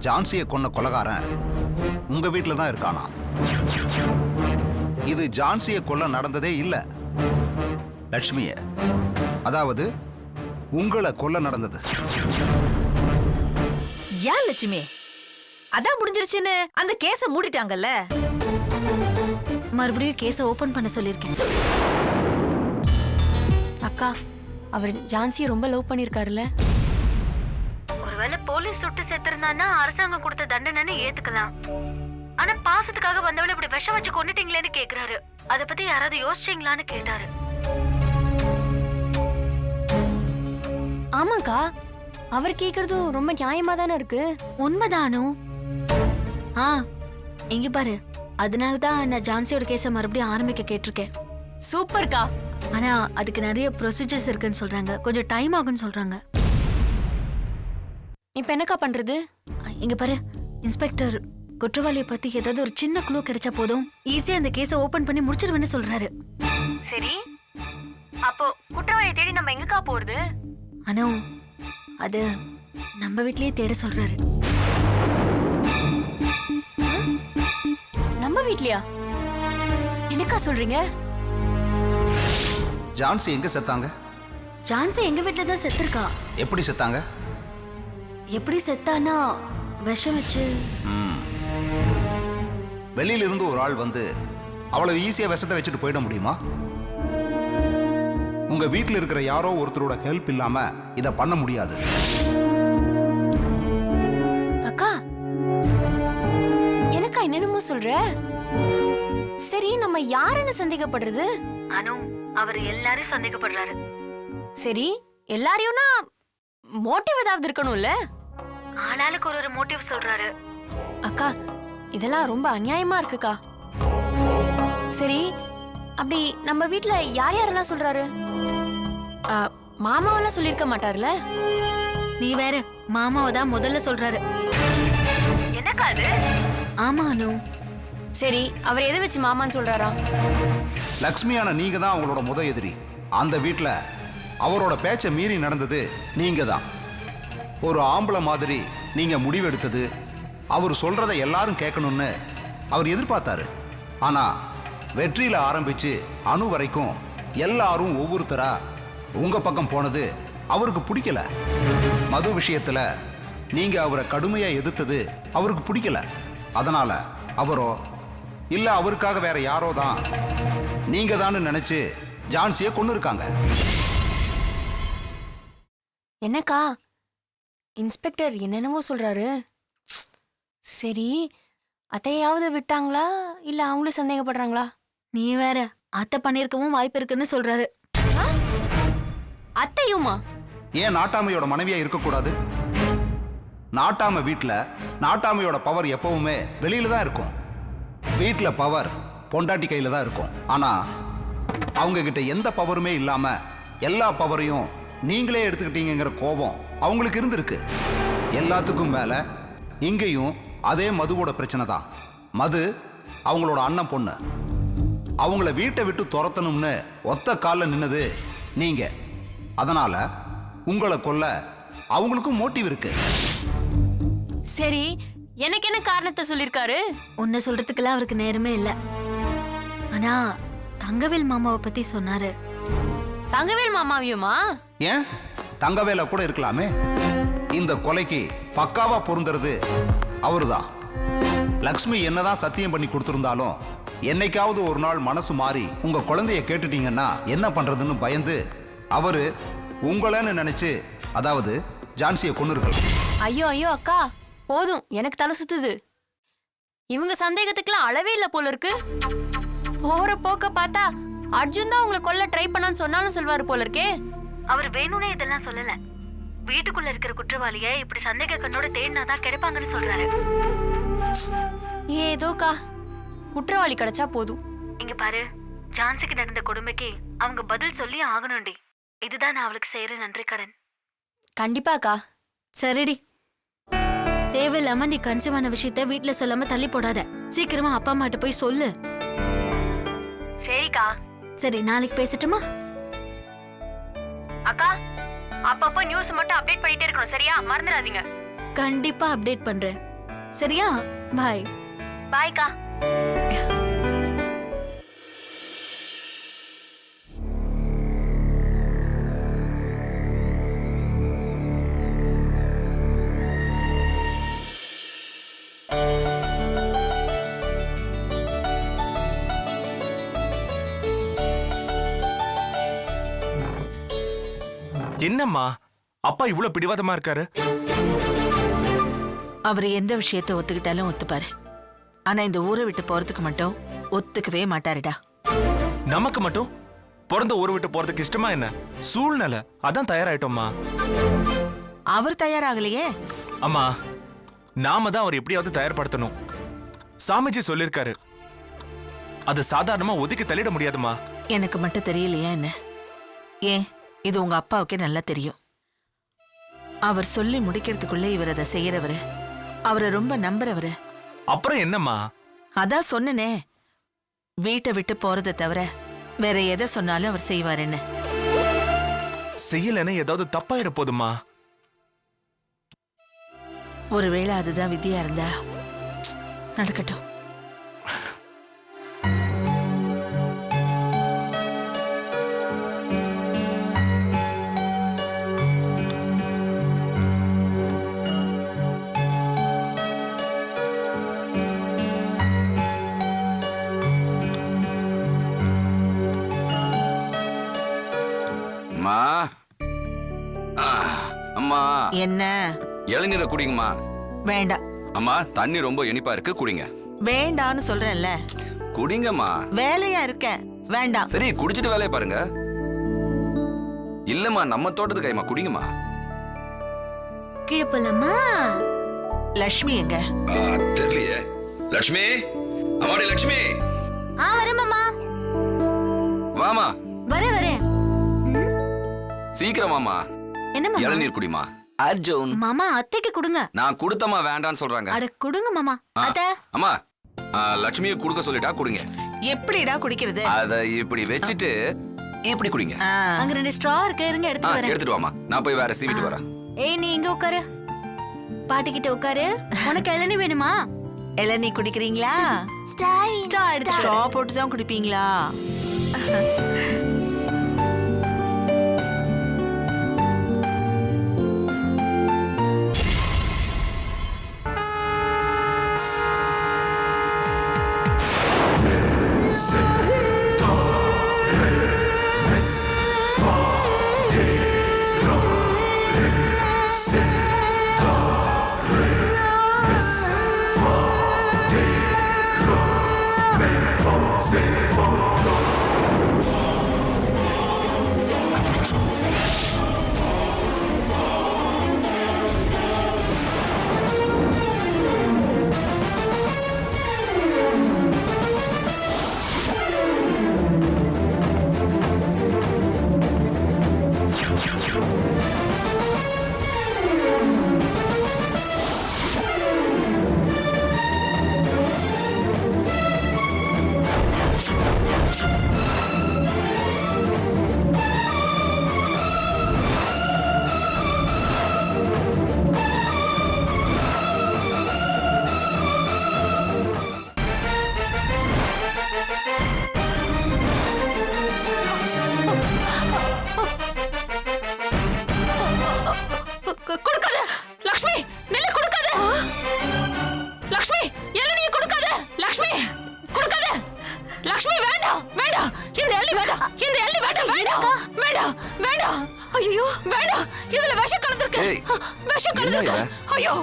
ஜான்சியை கொன்ன கொலைகாரன் உங்க வீட்டுல தான் இருக்கானா? இது ஜான்சியை கொல்ல நடந்ததே இல்ல, லட்சுமிய, அதாவது உங்களை கொல்ல நடந்தது. ஏன் லட்சுமி? அதான் முடிஞ்சிருச்சுன்னு அந்த கேஸ மூடிட்டாங்கல்ல. மறுபடியும் கேஸ ஓபன் பண்ண சொல்லிருக்கேன். அக்கா, அவர் ஜான்சியை ரொம்ப லவ் பண்ணிருக்காருல்ல. ஒருவேளை போலீஸ் சுட்டு செத்துருந்தான்னா அரசாங்கம் கொடுத்த தண்டனைன்னு ஏத்துக்கலாம். ஆனா பாசத்துக்காக வந்தவளை இப்படி விஷம் வச்சு கொன்னுட்டீங்களேன்னு கேக்குறாரு. அத பத்தி யாராவது யோசிச்சீங்களான்னு கேட்டாரு. ஆமாக்கா, அவர் கேக்குறதும் ரொம்ப நியாயமா தானே இருக்கு. உண்மைதானோ? இங்க பாரு, அதனாலதான் நான் ஜான்சியோட கேஸ மறுபடியும் ஆரம்பிக்க கேட்டிருக்கேன். சூப்பர்க்கா. ஆனா அதுக்கு நிறைய ப்ரொசீஜர்ஸ் இருக்குன்னு சொல்றாங்க, கொஞ்சம் டைம் ஆகும்னு சொல்றாங்க. இப்ப என்னக்கா பண்றது? இங்க பாரு, இன்ஸ்பெக்டர் குற்றவாளியை பத்தி ஏதாவது ஒரு சின்ன க்ளூ கிடைச்சா போதும், ஈஸியா அந்த கேஸ ஓபன் பண்ணி முடிச்சிருவேன்னு சொல்றாரு. சரி, அப்போ குற்றவாளியை தேடி நம்ம எங்கக்கா போறது? ஆனா அது நம்ம வீட்லயே தேட சொல்றாரு. நம்ம வீட்லயா? என்னக்கா சொல்றீங்க? ஜான்சி எங்க செத்தாங்க? ஜான்சி எங்க வீட்ல தான் செத்துருக்கா. எப்படி செத்தாங்க? எப்படி செத்தானா விஷம் வச்சு. வெளியில இருந்து ஒரு ஆள் வந்து அவ்வளவு ஈஸியா விஷத்தை வச்சுட்டு போயிட முடியுமா? உங்க வீட்டில் இருக்கிற யாரோ ஒருத்தரோட ஹெல்ப் இல்லாம இத பண்ண முடியாது. அக்கா, எனக்கா என்னென்னமோ சொல்ற? சரி, நம்ம யாருன்னு சந்தேகப்படுறது? அனு, அவர் எல்லாரும் சந்தேகப்படுறாரு. சரி, எல்லாரையும்னா மோட்டிவ் ஏதாவது இருக்கணும்ல? ஆளாளுக்கு ஒரு மோட்டிவ் சொல்றாரு. அக்கா, இதெல்லாம் ரொம்ப அநியாயமா இருக்குக்கா. சரி, அப்படி நம்ம வீட்ல யார் யாரெல்லாம் சொல்றாரு? மாமாவெல்லாம் சொல்லிருக்க மாட்டார்ல? நீ வேற, மாமாவை தான் முதல்ல சொல்றாரு. என்னக்கா அது? ஆமா அனு. சரி, அவர் எதை வச்சு மாமான்னு சொல்றாரா? லக்ஷ்மியான நீங்க தான் அவங்களோட முத எதிரி. அந்த வீட்டுல அவரோட பேச்சை மீறி நடந்தது நீங்க தான். ஒரு ஆம்பளை மாதிரி நீங்க முடிவெடுத்தது அவர் சொல்றதை எல்லாரும் கேட்கணும்னு அவர் எதிர்பார்த்தாரு. ஆனா வெற்றியில ஆரம்பிச்சு அணு வரைக்கும் எல்லாரும் ஒவ்வொருத்தரா உங்க பக்கம் போனது அவருக்கு பிடிக்கல. மது விஷயத்துல நீங்க அவரை கடுமையா எதிர்த்தது அவருக்கு பிடிக்கல. அதனால அவரோ இல்ல அவருக்காக வேற யாரோ தான் நீங்க தான் நினைச்சு ஜான்சியை கொண்டு இருக்காங்க. என்னக்கா, இன்ஸ்பெக்டர் என்னென்னவோ சொல்றாரு. சரி, அத்தையாவது விட்டாங்களா இல்ல அவங்களும் சந்தேகப்படுறாங்களா? நீ வேற, அத்தை பண்ணிருக்கவும் வாய்ப்பு இருக்குன்னு சொல்றாரு. அத்தையுமா? ஏன் நாட்டாமையோட மனைவியா இருக்கக்கூடாது? நாட்டாமை வீட்டுல நாட்டாமையோட பவர் எப்பவுமே வெளியில தான் இருக்கும். வீட்டுல பவர் பொண்டாட்டி கையில தான் இருக்கும். ஆனா அவங்க கிட்ட எந்த பவருமே இல்லாம எல்லா பவரையும் நீங்களே எடுத்துக்கிட்டீங்கிற கோபம் அவங்களுக்கு இருந்திருக்கு. எல்லாத்துக்கும் மேல இங்கேயும் அதே மதுவோட பிரச்சனை தான். மது அவங்களோட அண்ணன் பொண்ணு. அவங்கள வீட்டை விட்டு துரத்தணும்னு ஒத்த காலில் நின்னது நீங்க. அதனால உங்களை கொல்ல அவங்களுக்கும் மோட்டிவ் இருக்கு. சரி, எனக்கு என்ன காரணத்தை சொல்லிருக்காரு? உன்னை சொல்றதுக்கெல்லாம் அவருக்கு நேரமே இல்ல. ஆனா தங்கவேல் மாமாவை பத்தி சொன்னாரு. தங்கவேல் மாமாவியுமா? ஏன் தங்கவேல கூட இருக்கலாமே. இந்த கொலைக்கு பக்காவா பொருந்துறது அவருதான். லக்ஷ்மி என்னதான் சத்தியம் பண்ணி கொடுத்திருந்தாலும் என்னைக்காவது ஒரு நாள் மனசு மாறி உங்க குழந்தைய கேட்டுட்டீங்கன்னா என்ன பண்றதுன்னு பயந்து அவரு உங்களன்னு நினைச்சு, அதாவது ஜான்சியை கொண்டு இருக்கலாம். ஐயோ ஐயோ அக்கா, போதும், எனக்கு தலை சுத்துது. இவங்க சந்தேகத்துக்குலாம் அளவே இல்ல போல இருக்கு. போற போக்க பார்த்தா அர்ஜுன் தான் உங்களை கொல்ல ட்ரை பண்ணான்னு சொன்னாலும் சொல்வாரு போல இருக்கே. அவர் வேணும்னே இதெல்லாம் சொல்லல. வீட்டுக்குள்ள இருக்கிற குற்றவாளிய இப்படி சந்தேக கண்ணோட தேடினாதான் கிடைப்பாங்கன்னு சொல்றாரு. ஏதோக்கா, குற்றவாளி கிடைச்சா போதும். இங்க பாரு, ஜான்சிக்கு நடந்த கொடுமைக்கு அவங்க பதில் சொல்லி ஆகணும்டி. இதுதான் நான் அவளுக்கு செய்யற நன்றி கடன். கண்டிப்பாக்கா. சரிடி, தேவையில்லாம நீ கன்சீவான விஷயத்த வீட்டுல சொல்லாம தள்ளி போடாத. சீக்கிரமா அப்பா அம்மாட்ட போய் சொல்லு. சரிக்கா. சரி நாளைக்கு பேசட்டுமா? அக்கா அப்பப்போ நியூஸ் மட்டும் அப்டேட் பண்ணிட்டே இருக்கணும், சரியா? மறந்துடாதீங்க. கண்டிப்பா அப்டேட் பண்றேன். சரியா? பாய். பாய்க்கா. என்னம்மா அப்பா இவ்வளவு பிடிவாதமா இருக்காரு? அவர் எந்த விஷயத்தை ஒத்துக்கிட்டாலும் ஒத்துப்பாரு. ஆனா இந்த ஊரை விட்டு போறதுக்கு மட்டும் ஒத்துக்கவே மாட்டாருடா. நமக்கு மட்டும் பிறந்த ஊரை விட்டு போறதுக்கு இஷ்டமா என்ன? சூழ்நிலை அதான் தயாராயிட்டோம்மா. அவர் தயாராகலையே. அம்மா நாம தான் அவர் எப்படியாவது தயார்படுத்தணும். சாமிஜி சொல்லிருக்காரு, அது சாதாரணமா ஒதுக்கி தள்ளிட முடியாதுமா. எனக்கு மட்டும் தெரியலையா என்ன? ஏன் இது உங்க அப்பாவுக்கே நல்லா தெரியும். அவர் சொல்லி முடிக்கிறதுக்குள்ள இவர் அதை செய்யறவரு, அவரை ரொம்ப நம்புறவரு. அப்புறம் என்னம்மா? அதான் சொன்னனே, வீட்டை விட்டு போறதை தவிர வேற எதை சொன்னாலும் அவர் செய்வாருன்னு. செய்யலன்னு ஏதாவது தப்பாயிட போதுமா? ஒருவேளை அதுதான் விதியா இருந்தா நடக்கட்டும். அம்மா அம்மா என்ன? இளநீரை குடிங்கம்மா. வேண்டாம். அம்மா தண்ணி ரொம்ப இனிப்பா இருக்கு, குடிங்க. வேண்டான்னு சொல்றேன்ல. குடிங்கம்மா. வேலையா இருக்கேன், வேண்டாம். சரி குடிச்சிட்டு வேலையை பாருங்க. இல்லம்மா நம்ம தோட்டத்து கைமா, குடிங்கம்மா. கீழே போலாமா? லட்சுமி எங்க? தெரியலையே. லட்சுமி, அம்மாடி லட்சுமி. வரேன் மாமா. வாமா. வரேன். சீக்கிரம் வாமா. என்ன மாமா? இளநீர் குடிமா. அர்ஜுன். மாமா அத்தைக்கு கொடுங்க. நான் கொடுத்தம்மா வேண்டான்னு சொல்றாங்க. அட கொடுங்க மாமா. அத்தை. அம்மா லட்சுமியை குடுக்க சொல்லிட்டா குடுங்க. எப்படிடா குடிக்கிறது? அத இப்படி வச்சிட்டு இப்படி குடிங்க. அங்க 2 ஸ்ட்ரா இருக்கு, இருங்க எடுத்துட்டு வரேன். எடுத்துட்டு வாமா, நான் போய் வேற சீவிட்டு வரேன். ஏய் நீ இங்க உட்காரு, பாட்டி கிட்ட உட்காரு. உனக்கு இளநீ வேணுமா? இளநீ குடிக்கிறீங்களா? ஸ்ட்ரா எடுத்து ஸ்ட்ரா போட்டு தான் குடிப்பீங்களா? கொடுக்காத லக்ஷ்மி, நெல்ல கொடுக்காத லக்ஷ்மி, இளநீ கொடுக்காத லக்ஷ்மி, கொடுக்காத லக்ஷ்மி. வேண்டாம் வேண்டாம், இந்த எள்ளி வேண்டாம், இந்த எள்ளி வேண்டாம், வேண்டாம் வேண்டாம் வேண்டாம். ஐயோ வேண்டாம், இதுல விஷம் கலந்துருக்கு, விஷம் கலந்துருக்கு. ஐயோ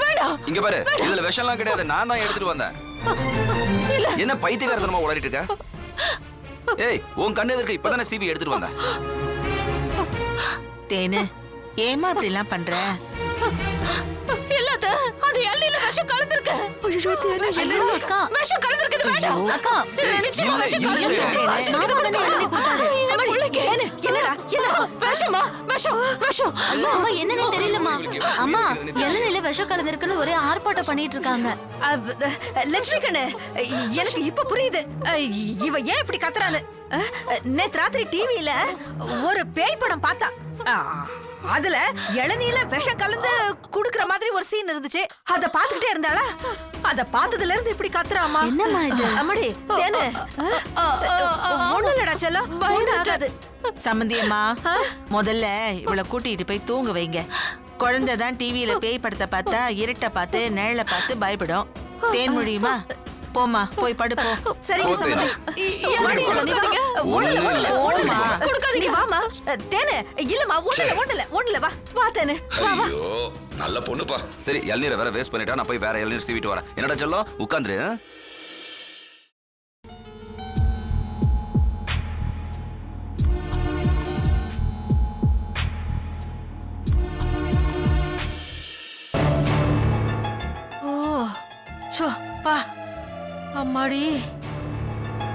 வேண்டாம். இங்க பாரு, இதுல விஷம்லாம் கிடையாது, நான் தான் எடுத்துட்டு வந்தேன். என்ன பைத்தியக்காரத்தனமா உளறிட்டு இருக்க? ஏய் உன் கண்ணு எதிர்க்க இப்பதானே சீவி எடுத்துட்டு வந்தேன். தேனு, ஏமா இப்படி எல்லாம் பண்ற? இல்லாத அந்த எள்ளில விஷம் கலந்துருக்கு. ஐயோ தேனு, ஐயோ அக்கா, விஷம் கலந்துருக்கு, இது வேண்டாம். அக்கா நிச்சயமா விஷம் கலந்துருக்கு. மாமா உடனே இளநீ கொடுத்தாரு. என்னடா என்ன விஷமா விஷம் விஷம் ஐயோ அம்மா என்னன்னு தெரியலம்மா. அம்மா இளநில விஷம் கலந்திருக்குன்னு ஒரே ஆர்ப்பாட்டம் பண்ணிட்டு இருக்காங்க. லட்சுமி கண்ணு, எனக்கு இப்ப புரியுது இவ ஏன் இப்படி கத்துறான்னு. நேத்து ராத்திரி டிவியில ஒரு பேய் படம் பார்த்தா. அதுல இளநீல விஷம் கலந்து குடுக்கற மாதிரி ஒரு சீன் இருந்துச்சு. அத பாத்துக்கிட்டே இருந்தாளா, அத பார்த்ததுல இருந்து இப்படி கத்துறாமா. என்னம்மா இது? அம்மாடி தேனு, ஒண்ணு இல்லடா செல்லம், ஒண்ணு ஆகாது. சம்பந்தியம்மா, முதல்ல இவளை கூட்டிட்டு போய் தூங்க வைங்க. குழந்தை தான் டிவியில பேய் படத்தை பார்த்தா இருட்ட பார்த்து நிழலை பார்த்து பயப்படும். தேன் மொழியுமா? போமா, போய் படுப்போ. சரிங்க சம்பந்தி. வாடி செல்லம், நீ வா. ஒண்ணு இல்ல, ஒண்ணுமா. நீ வாமா. தேனு, இல்லம்மா, ஒண்ணு இல்ல, வா தேனு, வா. ஐயோ நல்ல பொண்ணுப்பா. சரி, இளநீரை வேற வேஸ்ட் பண்ணிட்டா, நான் போய் வேற இளநீர் சீவிட்டு வரேன். என்னடா செல்லம், உட்காந்துரு. ஓ சோ பா, அம்மாடி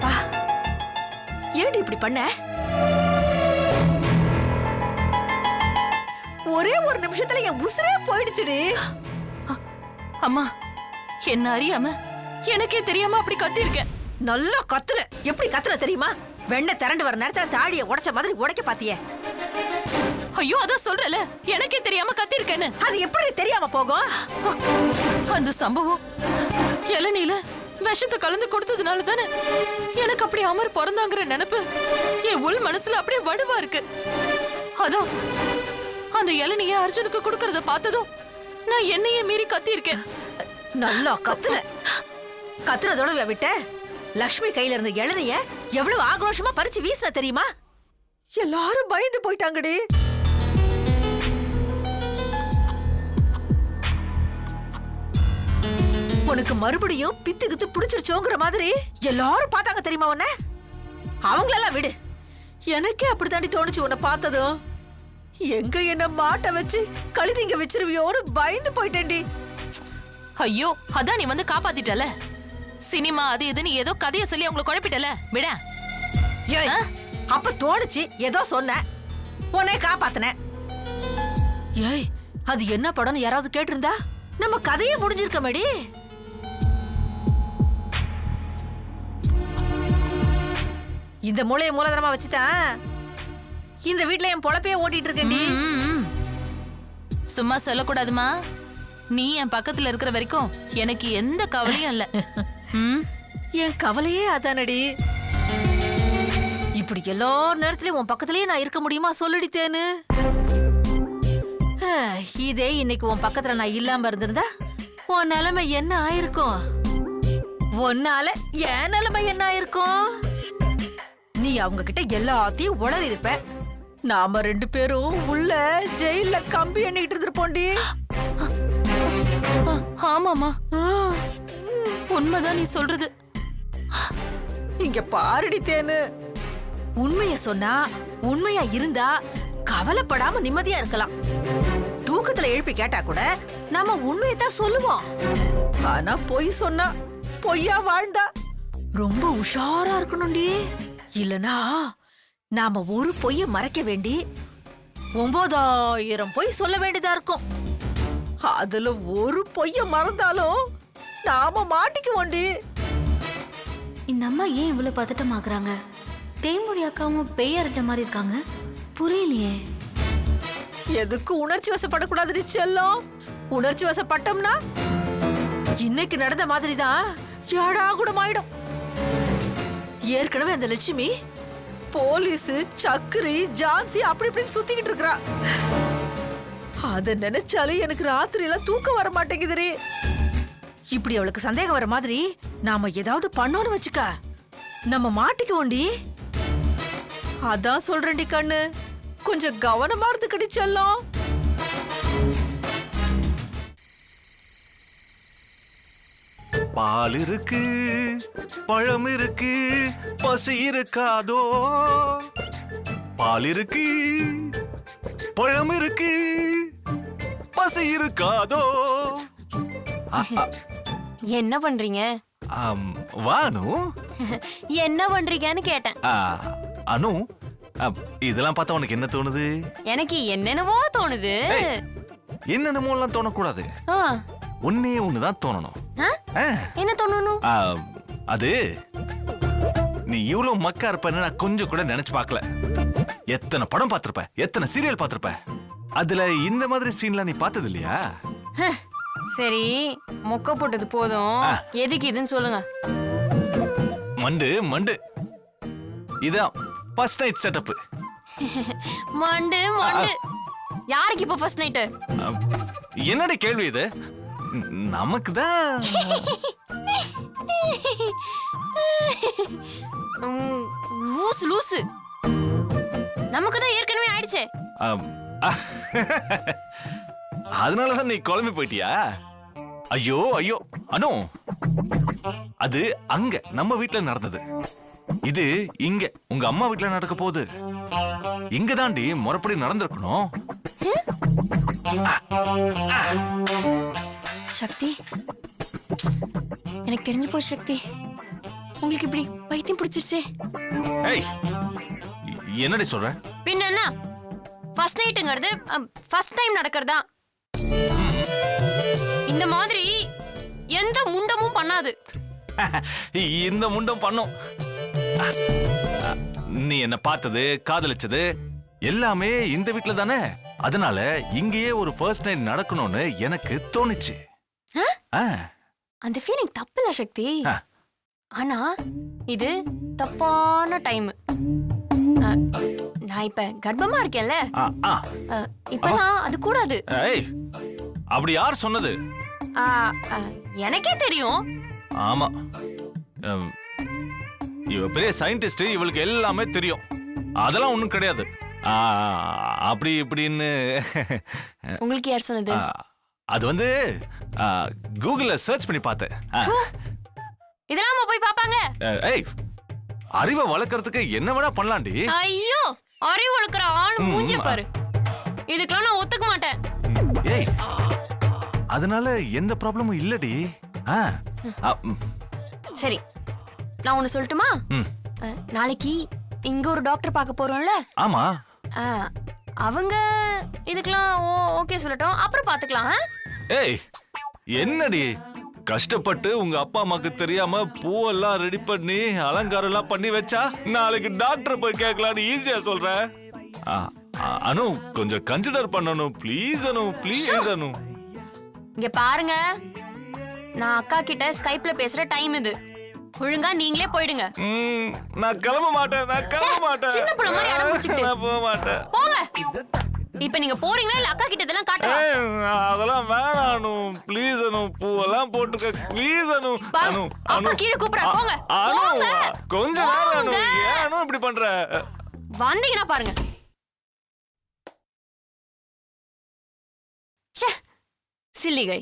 பா, ஏன்டி இப்படி பண்ண? ஒரே ஒரு நிமிஷத்துல என் உசுரே போயிடுச்சுடி. அம்மா என்ன அறியாம எனக்கே தெரியாம அப்படி கத்தி இருக்கேன். நல்லா கத்துன. எப்படி கத்துன தெரியுமா? வெண்ணெய் திரண்டு வர நேரத்துல தாடிய உடைச்ச மாதிரி உடைக்க பாத்தியே. ஐயோ அதான் சொல்றல, எனக்கே தெரியாம கத்தி இருக்கேன்னு. அது எப்படி தெரியாம போகும்? அந்த சம்பவம் இளநீல விஷத்தை கலந்து கொடுத்ததுனால தானே எனக்கு அப்படி அமர் பிறந்தாங்கிற நினைப்பு என் உள் மனசுல அப்படியே வடுவா இருக்கு. அதான் அந்த இளநிய அர்ஜுனுக்கு கொடுக்கறத பார்த்ததும் நான் என்னையே மீறி கத்தி இருக்கேன். நல்லா கத்துன. கத்துனதோட விட்ட லக்ஷ்மி கையில இருந்த இளநிய எவ்வளவு ஆக்ரோஷமா பறிச்சு வீசின தெரியுமா? எல்லாரும் பயந்து போயிட்டாங்கடி. உனக்கு மறுபடியும் பித்து கித்து புடிச்சிருச்சோங்கிற மாதிரி எல்லாரும் பார்த்தாங்க தெரியுமா உன்ன? அவங்களெல்லாம் விடு, எனக்கே அப்படித்தாண்டி தோணுச்சு உன்னை பார்த்ததும். எங்க என்ன மாட்ட வச்சு கழுதிங்க வச்சிருவியோன்னு பயந்து போயிட்டேன்டி. ஐயோ அதான் நீ வந்து காப்பாத்திட்டல. சினிமா அது இதுன்னு ஏதோ கதைய சொல்லி அவங்களை குழப்பிட்டல, விட. ஏய், அப்ப தோணுச்சு ஏதோ சொன்ன, உன்னை காப்பாத்தின. ஏய், அது என்ன படம்னு யாராவது கேட்டிருந்தா நம்ம கதையே முடிஞ்சிருக்கமேடி. இந்த மூளைய மூலதனமா வச்சுதான் இந்த வீட்ல என் பொழப்பையே ஓட்டிட்டு இருக்கேன்டி. சும்மா சொல்லக்கூடாதுமா. நீ என் பக்கத்துல இருக்கிற வரைக்கும் எனக்கு எந்த கவலையும் இல்ல. என் கவலையே அதானடி. இப்படி எல்லா நேரத்திலயும் உன் பக்கத்திலேயே நான் இருக்க முடியுமா சொல்லுடி தேனு? இதே இன்னைக்கு உன் பக்கத்துல நான் இல்லாம இருந்திருந்தா உன் நிலைமை என்ன ஆயிருக்கும்? உன்னால என் நிலைமை என்ன ஆயிருக்கும்? நீ அவங்க கிட்ட எல்லாத்தையும் உளறி இருப்ப. நாம ரெண்டு பேரும் உள்ள ஜெயில கம்பி எண்ணிட்டு இருந்திருப்போண்டி. ஆமாமா, உண்மைதான் நீ சொல்றது. இங்க பாருடி தேனு, உண்மைய சொன்னா உண்மையா இருந்தா கவலைப்படாம நிம்மதியா இருக்கலாம். தூக்கத்துல எழுப்பி கேட்டா கூட நாம உண்மையத்தான் சொல்லுவோம். ஆனா பொய் சொன்னா, பொய்யா வாழ்ந்தா ரொம்ப உஷாரா இருக்கணும்டி. இல்லனா நாம ஒரு பொய்ய மறைக்க வேண்டி 9000 பொய் சொல்ல வேண்டியதா இருக்கும். அதுல ஒரு பொய்ய மறந்தாலும் நாம மாட்டிக்குவோண்டி. இந்த அம்மா ஏன் இவ்வளவு பதட்டமாக்குறாங்க? தேன்மொழி அக்காவும் பேய் அரைஞ்ச மாதிரி இருக்காங்க, புரியலையே. எதுக்கு உணர்ச்சி வசப்படக்கூடாது செல்லம். உணர்ச்சி வசப்பட்டோம்னா இன்னைக்கு நடந்த மாதிரி தான் ஏடாகுடமாயிடும். ஏற்கனவே அந்த லட்சுமி போலீஸ், சக்கரி, ஜான்சி அப்படி இப்படின்னு சுத்திக்கிட்டு இருக்கா. அத நினைச்சாலே எனக்கு ராத்திரி எல்லாம் தூக்கம் வர மாட்டேங்குதுரி. இப்படி அவளுக்கு சந்தேகம் வர மாதிரி நாம ஏதாவது பண்ணோன்னு வச்சுக்க, நம்ம மாட்டிக்குவோண்டி. அதான் சொல்றேன்டி கண்ணு, கொஞ்சம் கவனமா இருந்துக்கடி செல்லம். பால் இருக்கு, பழம் இருக்கு, பசி இருக்காதோ. பால் இருக்கு, பழம் இருக்கு, பசி இருக்காதோ. என்ன பண்றீங்க? வானு, என்ன பண்றீங்கன்னு கேட்டேன். அனு, இதெல்லாம் பார்த்தா உனக்கு என்ன தோணுது? எனக்கு என்னென்னவோ தோணுது. என்னென்னமோ எல்லாம் தோணக்கூடாது. ஆ, ஒன்னே ஒண்ணுதான் தோணணும். ஆ? என்ன தோணணும்? அது நீ இவ்வளவு மக்கா இருப்பன்னு நான் கொஞ்சம் கூட நினைச்சு பார்க்கல. எத்தனை படம் பார்த்திருப்ப, எத்தனை சீரியல் பார்த்திருப்ப, அதுல இந்த மாதிரி சீன்லாம் நீ பார்த்தது இல்லையா? சரி, மொக்க போட்டது போதும். எதுக்கு இதுன்னு சொல்லுங்க. மண்டு மண்டு, இதான் ஃபர்ஸ்ட் நைட் செட்டப். மண்டு மண்டு. யாருக்கு இப்ப ஃபர்ஸ்ட் நைட்? என்னடி கேள்வி இது? நமக்கு தான். லூசு லூசு. நமக்கு தான் ஏற்கனவே ஆயிடுச்சே. அதனாலதான் நீ குழம்பி போயிட்டியா? ஐயோ ஐயோ அனு, அது அங்க நம்ம வீட்டுல நடந்தது. இது இங்க உங்க அம்மா வீட்டுல நடக்க போகுது. இங்க தாண்டி முறைப்படி நடந்திருக்கணும். சக்தி, எனக்கு தெரிஞ்சு போச்சு சக்தி. உங்களுக்கு இப்படி பைத்தியம் பிடிச்சிருச்சே. ஏய், என்னடி சொல்ற? பின்ன என்ன, ஃபர்ஸ்ட் நைட்டுங்கிறது ஃபர்ஸ்ட் டைம் நடக்கிறதா. இந்த மாதிரி எந்த முண்டமும் பண்ணாது. இந்த முண்டம் பண்ணும். நீ என்ன பார்த்தது, காதலிச்சது எல்லாமே இந்த வீட்டுல தானே. அதனால இங்கேயே ஒரு ஃபர்ஸ்ட் நைட் நடக்கணும்னு எனக்கு தோணுச்சு. அந்த ஃபீலிங் தப்பு இல்ல சக்தி. ஆனா இது தப்பான டைம். நான் இப்ப கர்ப்பமா இருக்கேன்ல, இப்பலாம் அது கூடாது. அப்படி யார் சொன்னது? எனக்கே தெரியும். ஆமா, இவ பெரிய சயின்டிஸ்ட், இவளுக்கு எல்லாமே தெரியும். அதெல்லாம் ஒண்ணும் கிடையாது. அப்படி இப்படின்னு. உங்களுக்கு யார் சொன்னது? அது வந்து கூகுள்ல சர்ச் பண்ணி பார்த்தேன். இதெல்லாம் போய் பாப்பாங்க. ஏய், அறிவை வளர்க்கறதுக்கு என்ன வேணா பண்ணலாம்டி. ஐயோ, அறிவு வளர்க்கற ஆளு மூஞ்சி பாரு. இதுக்கெல்லாம் நான் ஒத்துக்க மாட்டேன். ஏய், அதனால எந்த ப்ராப்ளமும் இல்லடி. சரி, நான் ஒன்னு சொல்லட்டுமா? நாளைக்கு இங்க ஒரு டாக்டர் பார்க்க போறோம்ல. ஆமா. அவங்க இதுக்கெல்லாம் ஓகே சொல்லட்டும், அப்புறம் பாத்துக்கலாம். ஏய், என்னடி கஷ்டப்பட்டு உங்க அப்பா அம்மாக்கு தெரியாம பூவெல்லாம் ரெடி பண்ணி அலங்காரம் எல்லாம் பண்ணி வச்சா நாளைக்கு டாக்டர் போய் கேட்கலான்னு ஈஸியா சொல்ற. அனு, கொஞ்சம் கன்சிடர் பண்ணணும் ப்ளீஸ். Anu please. அனு, இங்க பாருங்க, நான் அக்கா கிட்ட ஸ்கைப்ல பேசுற டைம் இது. ஒழுங்கா நீங்களே போயிடுங்க. நான் கிளம்ப மாட்டேன். சின்ன புள்ள மாதிரி அடம் பிடிச்சிட்டு நான் போக மாட்டேன். போங்க. இப்ப நீங்க போறீங்களா இல்ல அக்கா கிட்ட இதெல்லாம் காட்டவா? அதெல்லாம் வேணாம் அனு, ப்ளீஸ். அனு, பூவெல்லாம் போட்டுக்க ப்ளீஸ். அனு அனு அப்பா கீழ கூப்பிடுறாரு, போங்க. கொஞ்ச நேரம் அனு, ஏன் அனு இப்படி பண்ற? வந்தீங்கன்னா பாருங்க. ச்சே, சில்லிகை.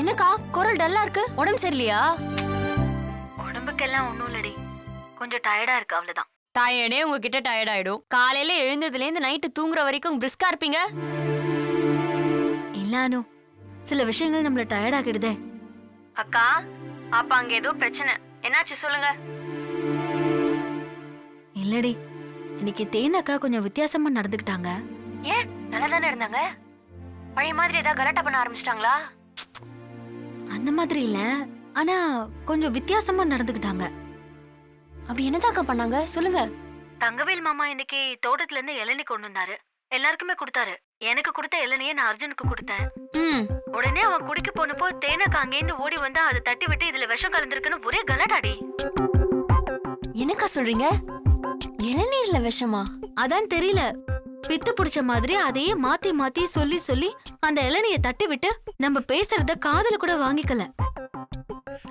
என்னக்கா குரல் டல்லா இருக்கு? உடம்பு சரியில்லையா? உடம்புக்கெல்லாம் ஒண்ணும் இல்லடி, கொஞ்சம் டயர்டா இருக்கு, அவ்வளவுதான். டயர்டே உங்ககிட்ட டயர்ட் ஆயிடும். காலையில எழுந்ததுல இருந்து நைட்டு தூங்குற வரைக்கும் பிரிஸ்கா இருப்பீங்க. இல்ல அனு, சில விஷயங்கள் நம்மள டயர்ட் ஆகிடுதே. அக்கா, அப்ப அங்க ஏதோ பிரச்சனை. என்னாச்சு சொல்லுங்க. இல்லடி, இன்னைக்கு தேனக்கா கொஞ்சம் வித்தியாசமா நடந்துக்கிட்டாங்க. ஏன், நல்லா தானே இருந்தாங்க. பழைய மாதிரி ஏதாவது கலாட்டா பண்ண ஆரம்பிச்சிட்டாங்களா? அந்த மாதிரி இல்ல, ஆனா கொஞ்சம் வித்தியாசமா நடந்துக்கிட்டாங்க. அப்படி என்னதாக்கா பண்ணாங்க சொல்லுங்க. தங்கவேல் மாமா இன்னைக்கு தோட்டத்துல இருந்து இளநீ கொண்டு வந்தாரு. எல்லாருக்குமே கொடுத்தாரு. எனக்கு கொடுத்த இளநியை நான் அர்ஜுனுக்கு கொடுத்தேன். உடனே அவன் குடிக்க போனப்போ தேனக்கா அங்கேருந்து ஓடி வந்தா அதை தட்டி விட்டு இதுல விஷம் கலந்துருக்குன்னு ஒரே கலாட்டாடி. என்னக்கா சொல்றீங்க? இளநீர்ல விஷமா? அதான் தெரியல, பித்து பிடிச்ச மாதிரி அதையே மாத்தி மாத்தி சொல்லி சொல்லி அந்த இளநியை தட்டி விட்டு நம்ம பேசுறத காதுல கூட வாங்கிக்கல.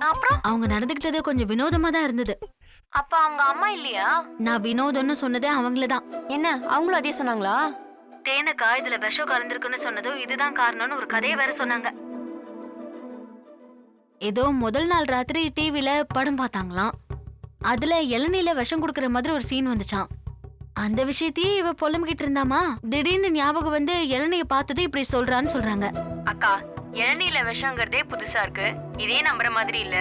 அப்புறம் அவங்க நடந்துகிட்டது கொஞ்சம் வினோதமா தான் இருந்தது. அப்ப அவங்க அம்மா இல்லையா? நான் வினோதம்னு சொன்னதே அவங்களதான். என்ன, அவங்களும் அதே சொன்னாங்களா? தேனக்கா இதுல விஷம் கலந்துருக்குன்னு சொன்னதும் இதுதான் காரணம்னு ஒரு கதையை வேற சொன்னாங்க. ஏதோ முதல் நாள் ராத்திரி டிவில படம் பார்த்தாங்களாம். அதுல இளநீல விஷம் கொடுக்கற மாதிரி ஒரு சீன் வந்துச்சான். அந்த விஷயத்தையே இவ புலம்பிக்கிட்டு இருந்தாமா, திடீர்னு ஞாபகம் வந்து இளநிய பார்த்ததும் இப்படி சொல்றான்னு சொல்றாங்க. அக்கா, இளநீல விஷங்கிறதே புதுசா இருக்கு. இதே நம்புற மாதிரி இல்ல.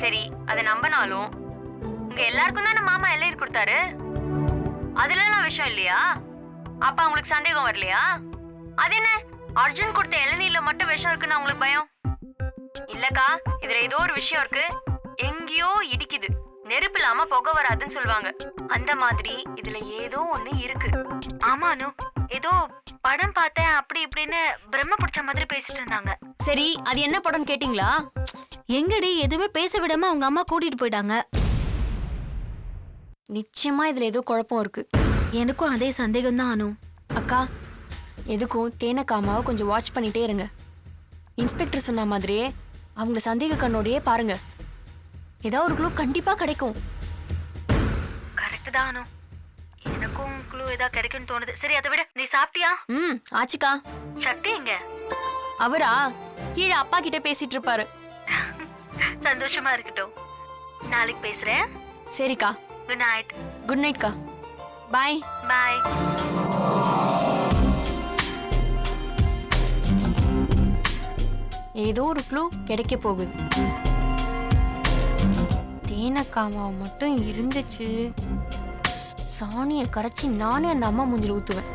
சரி, அதை நம்பினாலும் உங்க எல்லாருக்கும் தானே மாமா இளநீர் கொடுத்தாரு. அதுல விஷம் இல்லையா? அப்ப உங்களுக்கு சந்தேகம் வரலையா? அது என்ன, அர்ஜுன் கொடுத்த இளநீர்ல மட்டும் விஷம் இருக்குன்னு உங்களுக்கு பயம் இல்லக்கா? இதுல ஏதோ ஒரு விஷயம் இருக்கு. எங்கேயோ இடிக்குது, நெருப்பு இல்லாம புகை வராதுன்னு சொல்லுவாங்க. அந்த மாதிரி இதுல ஏதோ ஒண்ணு இருக்கு. ஆமானு, ஏதோ படம் பார்த்தேன் அப்படி இப்படின்னு பிரம்ம பிடிச்ச மாதிரி பேசிட்டு இருந்தாங்க. சரி, அது என்ன படம்னு கேட்டீங்களா? எங்கடி எதுவுமே பேச விடாம அவங்க அம்மா கூட்டிட்டு போயிட்டாங்க. நிச்சயமா இதுல ஏதோ குழப்பம் இருக்கு. எனக்கும் அதே சந்தேகம் தான் அனு. அக்கா, எதுக்கும் தேனக்காமாவை கொஞ்சம் வாட்ச் பண்ணிட்டே இருங்க. இன்ஸ்பெக்டர் சொன்ன மாதிரியே அவங்கள சந்தேக கண்ணோடையே பாருங்க. ஏதாவது ஒரு க்ளூ கண்டிப்பா கிடைக்கும். கரெக்ட் தான் அனு, எனக்கும் க்ளூ ஏதாவது கிடைக்கும்னு தோணுது. சரி, அதை விட நீ சாப்பிட்டியா? ஆச்சுக்கா. சக்தி எங்க? அவரா கீழே அப்பா கிட்ட பேசிட்டு இருப்பாரு. சந்தோஷமா இருக்கட்டும், நாளைக்கு பேசுறேன். சரிக்கா, குட் நைட். குட் நைட்க்கா. பாய் பாய். ஏதோ ஒரு க்ளூ கிடைக்க போகுது. தேனக்காமாவை மட்டும் இருந்துச்சு, சாணியை கரைச்சி நானே அந்த அம்மா மூஞ்சில ஊத்துவேன்.